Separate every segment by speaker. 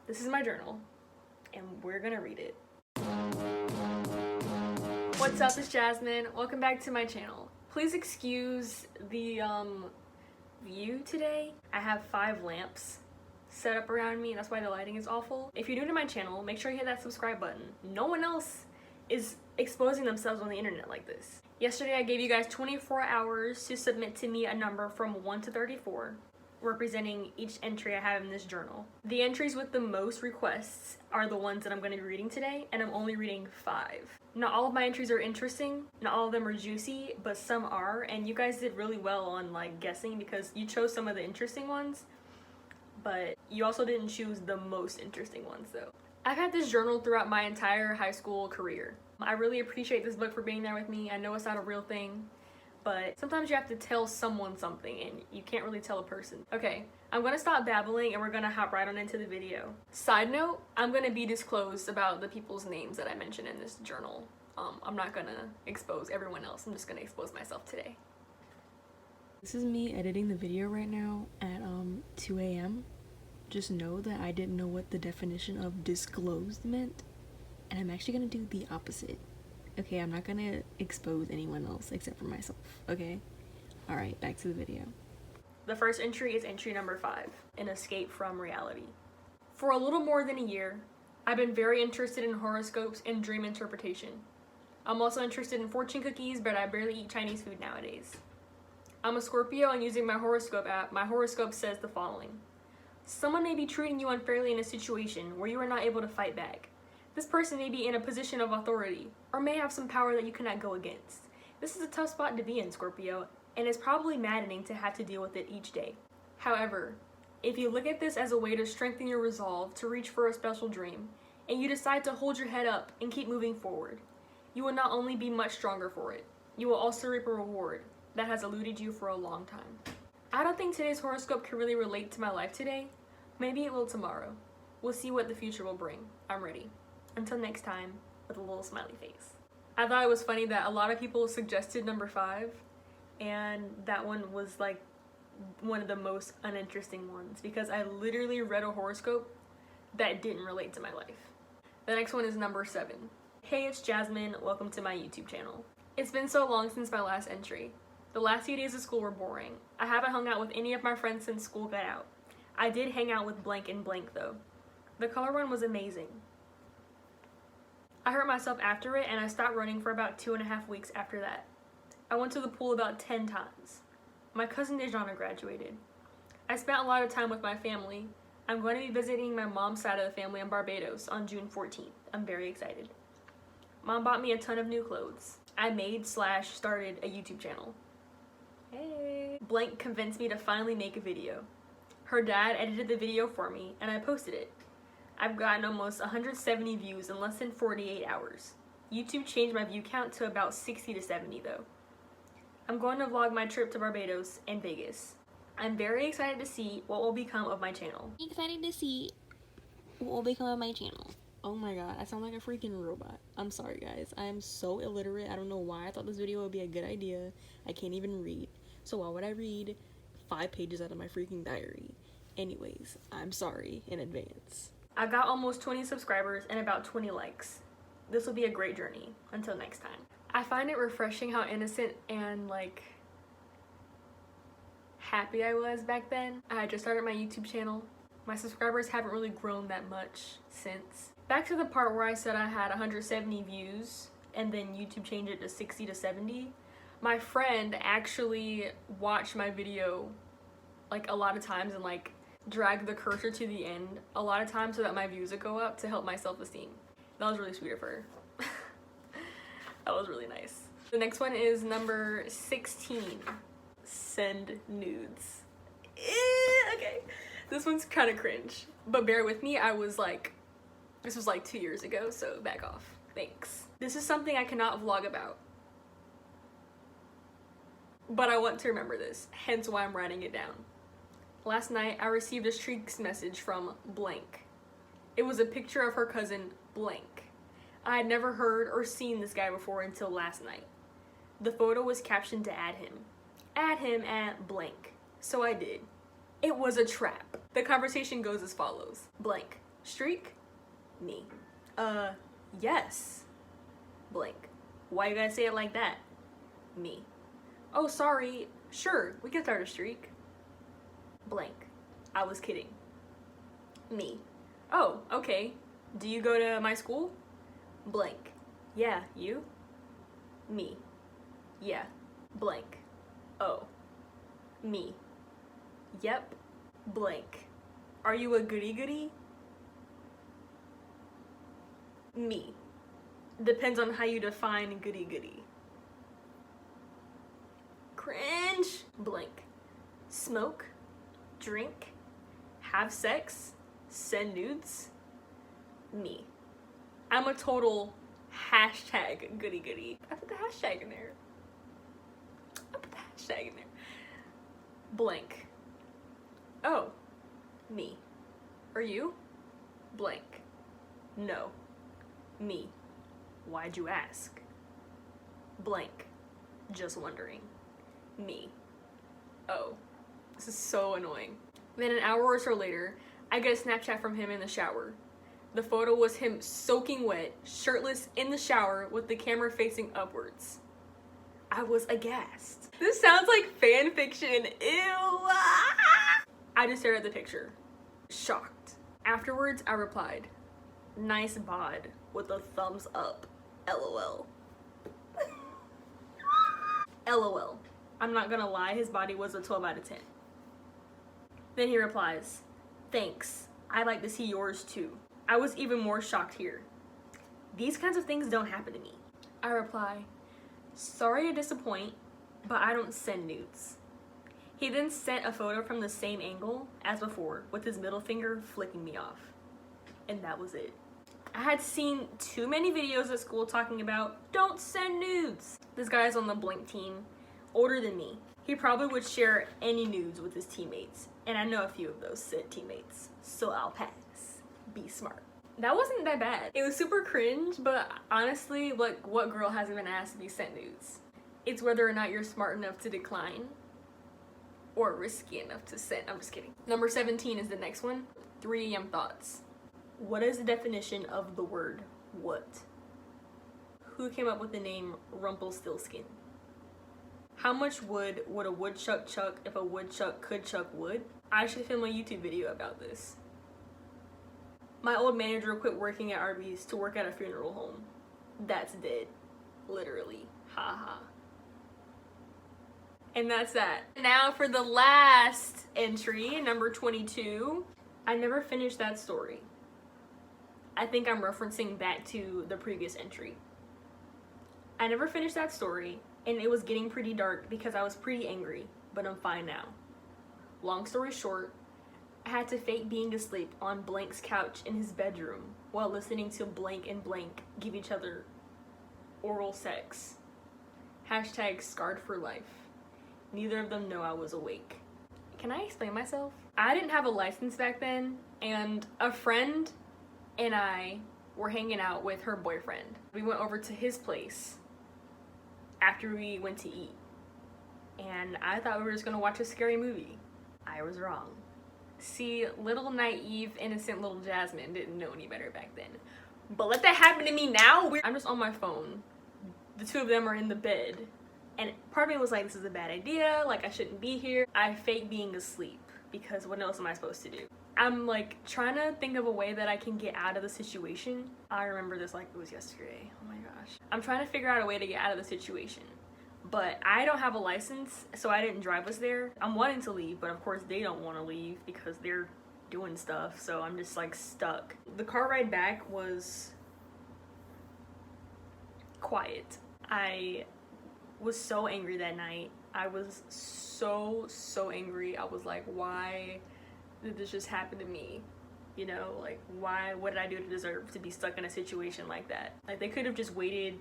Speaker 1: This is my journal, and we're gonna read it. What's up, it's Jasmine. Welcome back to my channel. Please excuse the view today. I have 5 lamps set up around me, and that's why the lighting is awful. If you're new to my channel, make sure you hit that subscribe button. No one else is exposing themselves on the internet like this. Yesterday I gave you guys 24 hours to submit to me a number from 1 to 34, representing each entry I have in this journal. The entries with the most requests are the ones that I'm going to be reading today, and I'm only reading 5. Not all of my entries are interesting, not all of them are juicy, but some are, and you guys did really well on like guessing because you chose some of the interesting ones, but you also didn't choose the most interesting ones though. I've had this journal throughout my entire high school career. I really appreciate this book for being there with me. I know it's not a real thing, but sometimes you have to tell someone something and you can't really tell a person. Okay, I'm gonna stop babbling and we're gonna hop right on into the video. Side note, I'm gonna be disclosed about the people's names that I mentioned in this journal. I'm not gonna expose everyone else. I'm just gonna expose myself today.
Speaker 2: This is me editing the video right now at 2 a.m. Just know that I didn't know what the definition of disclosed meant, and I'm actually gonna do the opposite. Okay, I'm not gonna expose anyone else except for myself, okay? Alright, back to the video.
Speaker 1: The first entry is entry number 5, an escape from reality. For a little more than a year, I've been very interested in horoscopes and dream interpretation. I'm also interested in fortune cookies, but I barely eat Chinese food nowadays. I'm a Scorpio, and using my horoscope app, my horoscope says the following. Someone may be treating you unfairly in a situation where you are not able to fight back. This person may be in a position of authority, or may have some power that you cannot go against. This is a tough spot to be in, Scorpio, and it's probably maddening to have to deal with it each day. However, if you look at this as a way to strengthen your resolve to reach for a special dream, and you decide to hold your head up and keep moving forward, you will not only be much stronger for it, you will also reap a reward that has eluded you for a long time. I don't think today's horoscope can really relate to my life today. Maybe it will tomorrow. We'll see what the future will bring. I'm ready. Until next time, with a little smiley face. I thought it was funny that a lot of people suggested number 5, and that one was like one of the most uninteresting ones because I literally read a horoscope that didn't relate to my life. The next one is number 7. Hey, it's Jasmine. Welcome to my YouTube channel. It's been so long since my last entry. The last few days of school were boring. I haven't hung out with any of my friends since school got out. I did hang out with blank and blank though. The color run was amazing. I hurt myself after it and I stopped running for about 2.5 weeks after that. I went to the pool about 10 times. My cousin Dejana graduated. I spent a lot of time with my family. I'm going to be visiting my mom's side of the family in Barbados on June 14th. I'm very excited. Mom bought me a ton of new clothes. I made/started a YouTube channel. Hey. Blank convinced me to finally make a video. Her dad edited the video for me and I posted it. I've gotten almost 170 views in less than 48 hours. YouTube changed my view count to about 60 to 70 though. I'm going to vlog my trip to Barbados and Vegas. I'm very excited to see what will become of my channel.
Speaker 2: Oh my god, I sound like a freaking robot. I'm sorry guys, I am so illiterate. I don't know why I thought this video would be a good idea. I can't even read. So why would I read 5 pages out of my freaking diary? Anyways, I'm sorry in advance.
Speaker 1: I got almost 20 subscribers and about 20 likes. This will be a great journey. Until next time. I find it refreshing how innocent and like happy I was back then. I had just started my YouTube channel. My subscribers haven't really grown that much since. Back to the part where I said I had 170 views and then YouTube changed it to 60 to 70. My friend actually watched my video like a lot of times and like drag the cursor to the end a lot of times so that my views would go up to help my self-esteem. That was really sweet of her. That was really nice. The next one is number 16. Send nudes. Okay. This one's kind of cringe, but bear with me. This was like 2 years ago, so back off. Thanks. This is something I cannot vlog about, but I want to remember this, hence why I'm writing it down. Last night, I received a streaks message from blank. It was a picture of her cousin, blank. I had never heard or seen this guy before until last night. The photo was captioned to add him. Add him at blank. So I did. It was a trap. The conversation goes as follows. Blank. Streak? Me. Yes. Blank. Why you gotta say it like that? Me. Oh, sorry. Sure, we can start a streak. Blank. I was kidding. Me. Oh, okay. Do you go to my school? Blank. Yeah, you? Me. Yeah. Blank. Oh. Me. Yep. Blank. Are you a goody goody? Me. Depends on how you define goody goody. Cringe. Blank. Smoke. Drink. Have sex. Send nudes. Me. I'm a total hashtag goody goody. I put the hashtag in there. Blank. Oh. Me. Are you? Blank. No. Me. Why'd you ask? Blank. Just wondering. Me. Oh. This is so annoying. Then an hour or so later, I get a Snapchat from him in the shower. The photo was him soaking wet, shirtless in the shower with the camera facing upwards. I was aghast. This sounds like fan fiction. Ew. I just stared at the picture, shocked. Afterwards, I replied, nice bod with a thumbs up. LOL. LOL. I'm not gonna lie, his body was a 12 out of 10. Then he replies, thanks. I'd like to see yours too. I was even more shocked here. These kinds of things don't happen to me. I reply, sorry to disappoint, but I don't send nudes. He then sent a photo from the same angle as before with his middle finger flicking me off. And that was it. I had seen too many videos at school talking about don't send nudes. This guy is on the Blink team, older than me. He probably would share any nudes with his teammates. And I know a few of those said teammates, so I'll pass. Be smart. That wasn't that bad. It was super cringe, but honestly, like, what girl hasn't been asked to be sent nudes? It's whether or not you're smart enough to decline or risky enough to send. I'm just kidding. Number 17 is the next one. 3 AM thoughts. What is the definition of the word what? Who came up with the name Rumpelstiltskin? How much wood would a woodchuck chuck if a woodchuck could chuck wood? I should film a YouTube video about this. My old manager quit working at Arby's to work at a funeral home. That's dead. Literally. Haha. And that's that. Now for the last entry, number 22. I never finished that story. I think I'm referencing back to the previous entry. I never finished that story, and it was getting pretty dark because I was pretty angry, but I'm fine now. Long story short, I had to fake being asleep on Blank's couch in his bedroom while listening to Blank and Blank give each other oral sex. Hashtag scarred for life. Neither of them know I was awake. Can I explain myself? I didn't have a license back then, and a friend and I were hanging out with her boyfriend. We went over to his place after we went to eat, and I thought we were just gonna watch a scary movie. I was wrong. See, little naive, innocent little Jasmine didn't know any better back then. But let that happen to me now. I'm just on my phone. The two of them are in the bed. And part of me was like, this is a bad idea. Like, I shouldn't be here. I fake being asleep because what else am I supposed to do? I'm like trying to think of a way that I can get out of the situation. I remember this like it was yesterday. Oh my gosh. I'm trying to figure out a way to get out of the situation. But I don't have a license, so I didn't drive us there. I'm wanting to leave, but of course they don't want to leave because they're doing stuff, so I'm just like stuck. The car ride back was quiet. I was so angry that night. I was so angry. I was like, why did this just happen to me? You know, like, why, what did I do to deserve to be stuck in a situation like that? Like, they could have just waited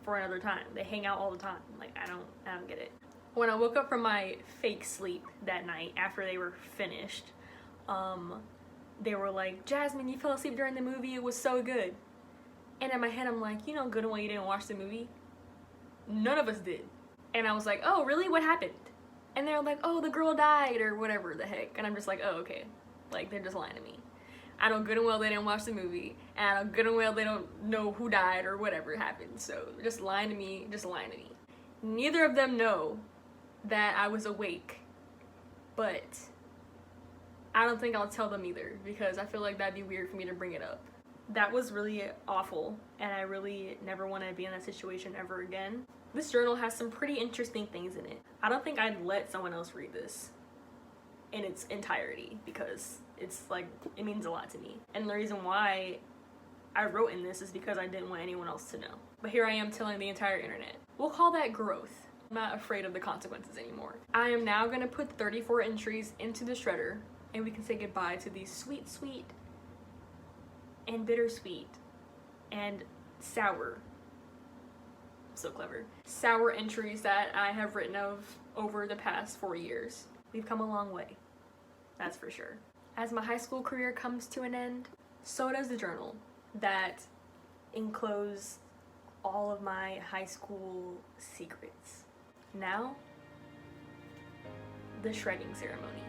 Speaker 1: for another time. They hang out all the time. Like, I don't get it. When I woke up from my fake sleep that night after they were finished, they were like, Jasmine, you fell asleep during the movie. It was so good. And in my head, I'm like, you know good and well you didn't watch the movie? None of us did. And I was like, oh, really? What happened? And they're like, oh, the girl died or whatever the heck. And I'm just like, oh, okay. Like, they're just lying to me. I know good and well they didn't watch the movie, and I know good and well they don't know who died or whatever happened. So just lying to me, just lying to me. Neither of them know that I was awake, but I don't think I'll tell them either because I feel like that'd be weird for me to bring it up. That was really awful, and I really never want to be in that situation ever again. This journal has some pretty interesting things in it. I don't think I'd let someone else read this in its entirety because it's like, it means a lot to me. And the reason why I wrote in this is because I didn't want anyone else to know. But here I am telling the entire internet. We'll call that growth. I'm not afraid of the consequences anymore. I am now gonna put 34 entries into the shredder, and we can say goodbye to these sweet, sweet, and bittersweet, and sour, so clever, sour entries that I have written of over the past 4 years. We've come a long way, that's for sure. As my high school career comes to an end, so does the journal that enclosed all of my high school secrets. Now, the shredding ceremony.